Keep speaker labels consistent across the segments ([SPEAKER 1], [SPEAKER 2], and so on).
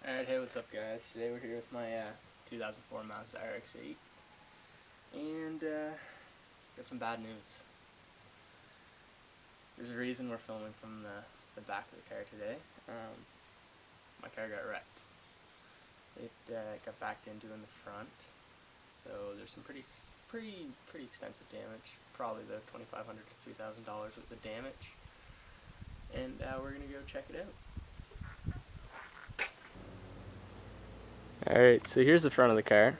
[SPEAKER 1] Alright, hey, what's up guys? Today we're here with my 2004 Mazda RX-8 and got some bad news. There's a reason we're filming from the back of the car today. My car got wrecked. It got backed into in the front, so there's some pretty extensive damage, probably the $2,500 to $3,000 worth of damage, and we're gonna go check it out. Alright, so here's the front of the car.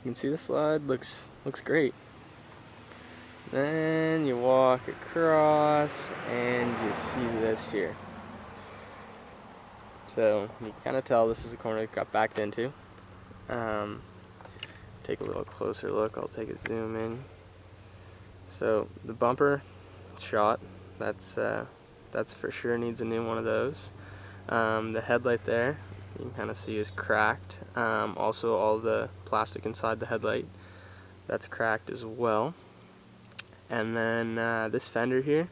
[SPEAKER 1] You can see the slide looks great. Then you walk across and you see this here. So you can kind of tell this is a corner that got backed into. Take a little closer look. I'll take a zoom in. So the bumper shot. That's for sure needs a new one of those. The headlight there, you can kind of see is cracked. Also all the plastic inside the headlight, that's cracked as well. And then this fender here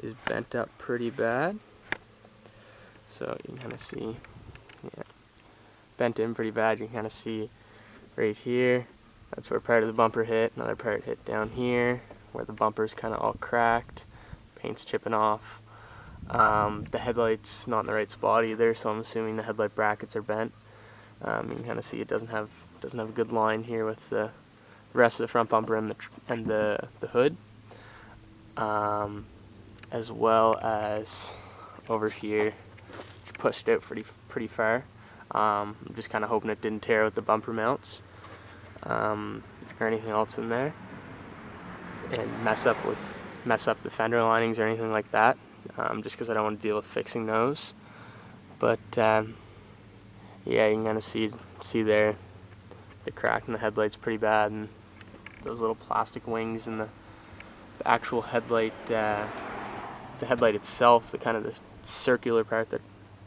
[SPEAKER 1] is bent up pretty bad. So you can kind of see, yeah, bent in pretty bad. You can kind of see right here, that's where part of the bumper hit. Another part hit down here, where the bumper's kind of all cracked. Paint's chipping off. The headlight's not in the right spot either, so I'm assuming the headlight brackets are bent. You can kind of see it doesn't have a good line here with the rest of the front bumper and the hood, as well as over here, pushed out pretty far. I'm just kind of hoping it didn't tear out the bumper mounts or anything else in there, and mess up the fender linings or anything like that. Just because I don't want to deal with fixing those. But yeah, you can kind of see there the crack in the headlight's pretty bad, and those little plastic wings and the actual headlight, the headlight itself, the kind of the circular part that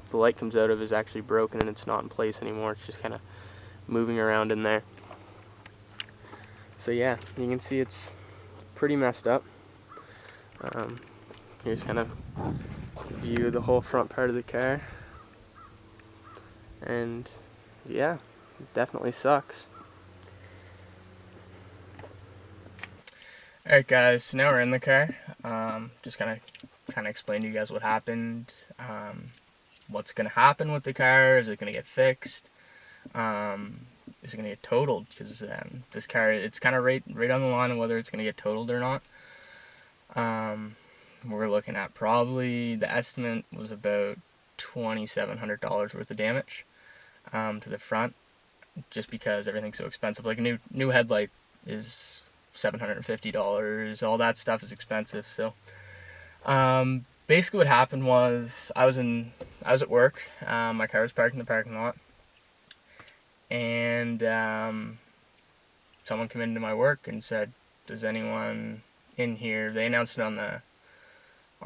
[SPEAKER 1] the light comes out of, is actually broken and it's not in place anymore. It's just kind of moving around in there. So yeah, you can see it's pretty messed up. Here's kind of a view of the whole front part of the car, and yeah, it definitely sucks. Alright guys, so now we're in the car. Just kind of explain to you guys what happened, what's going to happen with the car. Is it going to get fixed? Is it going to get totaled? Because this car, it's kind of right on the line of whether it's going to get totaled or not. We're looking at probably, the estimate was about $2,700 worth of damage to the front, just because everything's so expensive. Like a new headlight is $750. All that stuff is expensive. So basically what happened was I was at work. My car was parked in the parking lot, and someone came into my work and said, "Does anyone in here?" They announced it on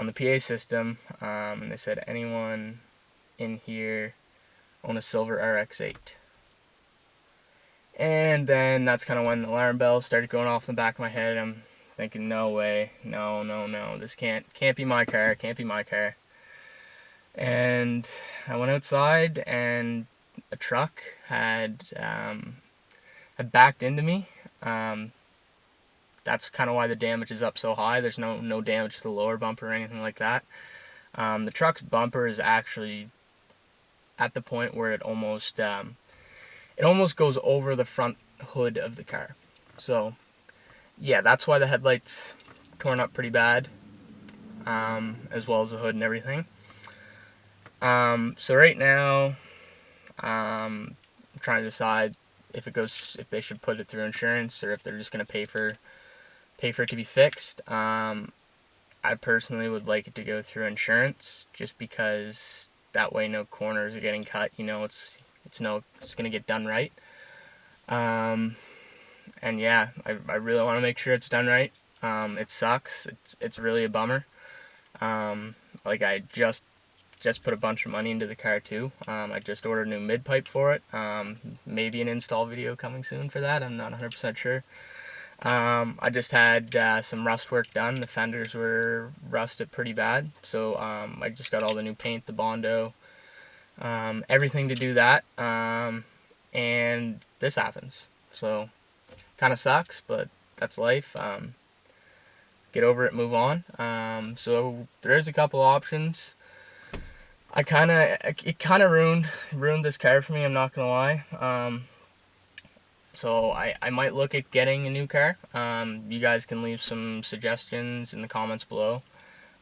[SPEAKER 1] the PA system, and they said, "Anyone in here own a silver RX-8?" And then that's kind of when the alarm bells started going off in the back of my head. I'm thinking, no way, no, this can't be my car, can't be my car. And I went outside, and a truck had backed into me. That's kind of why the damage is up so high. There's no damage to the lower bumper or anything like that. The truck's bumper is actually at the point where it almost goes over the front hood of the car. So yeah, that's why the headlight's torn up pretty bad, as well as the hood and everything. So right now, I'm trying to decide if they should put it through insurance, or if they're just going to pay for it to be fixed. I personally would like it to go through insurance, just because that way no corners are getting cut. You know, it's going to get done right. And yeah, I really want to make sure it's done right. It sucks. It's really a bummer. Like, I just put a bunch of money into the car too. I just ordered a new mid pipe for it. Maybe an install video coming soon for that. I'm not 100% sure. I just had some rust work done. The fenders were rusted pretty bad, so I just got all the new paint, the Bondo, everything to do that, and this happens. So kind of sucks, but that's life. Get over it, move on. So there's a couple options. It kind of ruined this car for me, I'm not gonna lie. So I might look at getting a new car. You guys can leave some suggestions in the comments below,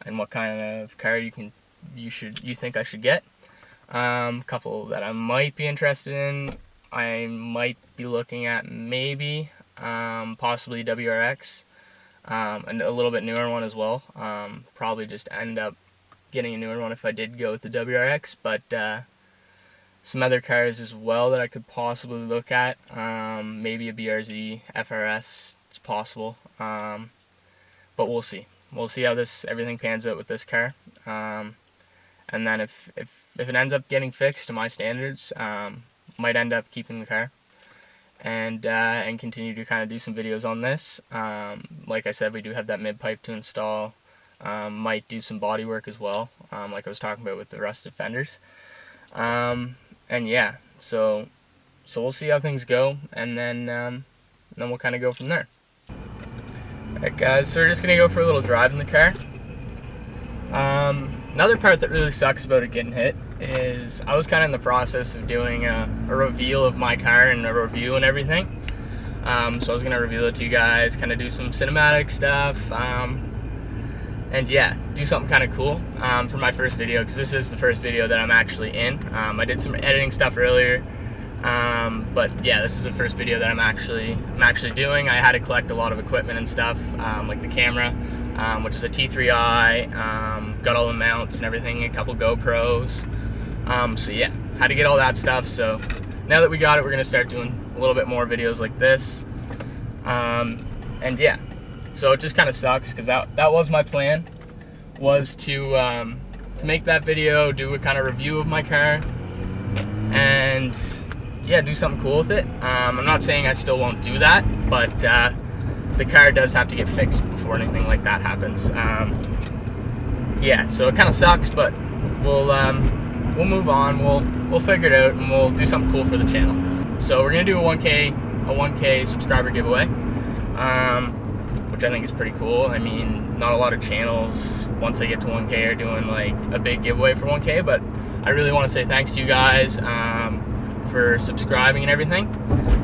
[SPEAKER 1] and what kind of car you think I should get. Couple that I might be interested in. I might be looking at maybe possibly WRX, and a little bit newer one as well. Probably just end up getting a newer one if I did go with the WRX, but some other cars as well that I could possibly look at. Maybe a BRZ FRS, it's possible, but we'll see. We'll see how everything pans out with this car, and then if it ends up getting fixed to my standards, might end up keeping the car and continue to kind of do some videos on this. Like I said, we do have that mid pipe to install. Might do some body work as well, like I was talking about with the rusted fenders. And yeah, so we'll see how things go, and then we'll kind of go from there. Alright guys, so we're just gonna go for a little drive in the car. Another part that really sucks about it getting hit is I was kind of in the process of doing a reveal of my car and a review and everything. So I was gonna reveal it to you guys, kind of do some cinematic stuff, and yeah, do something kind of cool for my first video, because this is the first video that I'm actually in. I did some editing stuff earlier, but yeah, this is the first video that I'm actually doing. I had to collect a lot of equipment and stuff, like the camera, which is a T3i, got all the mounts and everything, a couple GoPros. So yeah, had to get all that stuff. So now that we got it, we're gonna start doing a little bit more videos like this, and yeah. So it just kind of sucks, because that was my plan, was to make that video, do a kind of review of my car, and yeah, do something cool with it. I'm not saying I still won't do that, but the car does have to get fixed before anything like that happens. Yeah, so it kind of sucks, but we'll move on. We'll figure it out, and we'll do something cool for the channel. So we're gonna do a 1K subscriber giveaway. Which I think is pretty cool. I mean, not a lot of channels, once they get to 1K, are doing like a big giveaway for 1K, but I really want to say thanks to you guys for subscribing and everything.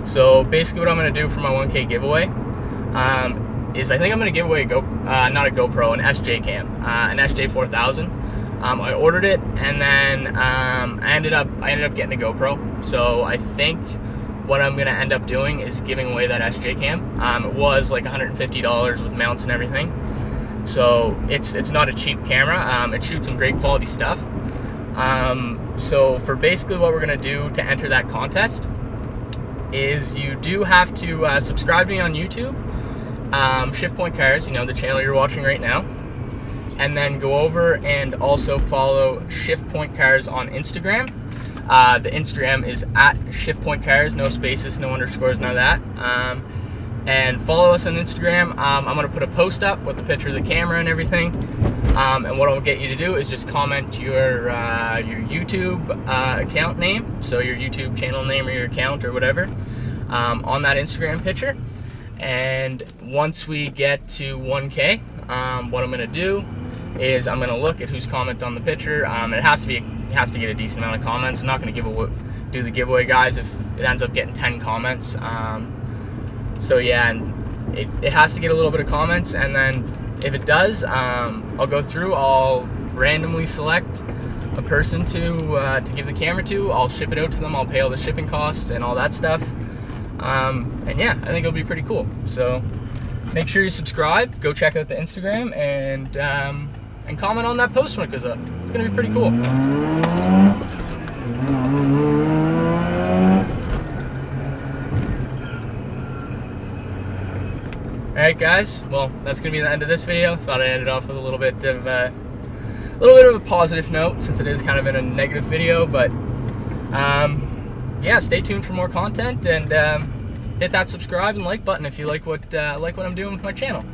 [SPEAKER 1] So basically what I'm going to do for my 1K giveaway is I think I'm going to give away not a GoPro, an SJ cam, an SJ4000. I ordered it, and then I ended up getting a GoPro. So I think what I'm gonna end up doing is giving away that SJ cam. It was like $150 with mounts and everything, so it's not a cheap camera. It shoots some great quality stuff. So for basically what we're gonna do to enter that contest is you do have to subscribe to me on YouTube, Shift Point Cars, you know, the channel you're watching right now, and then go over and also follow Shift Point Cars on Instagram. The Instagram is at Shift Point Cars, no spaces, no underscores, none of that. And follow us on Instagram. I'm gonna put a post up with the picture of the camera and everything. And what I'll get you to do is just comment your YouTube account name, so your YouTube channel name or your account or whatever, on that Instagram picture. And once we get to 1K, what I'm gonna do is I'm gonna look at who's commented on the picture. It has to get a decent amount of comments. I'm not gonna do the giveaway, guys, if it ends up getting 10 comments. So yeah, and it has to get a little bit of comments, and then if it does, I'll go through, I'll randomly select a person to give the camera to. I'll ship it out to them, I'll pay all the shipping costs and all that stuff. And yeah, I think it'll be pretty cool. So make sure you subscribe, go check out the Instagram, and comment on that post when it goes up. It's gonna be pretty cool. Alright guys, well, that's gonna be the end of this video. Thought I'd end it off with a little bit of a positive note, since it is kind of in a negative video, but yeah, stay tuned for more content, and hit that subscribe and like button if you like what I'm doing with my channel.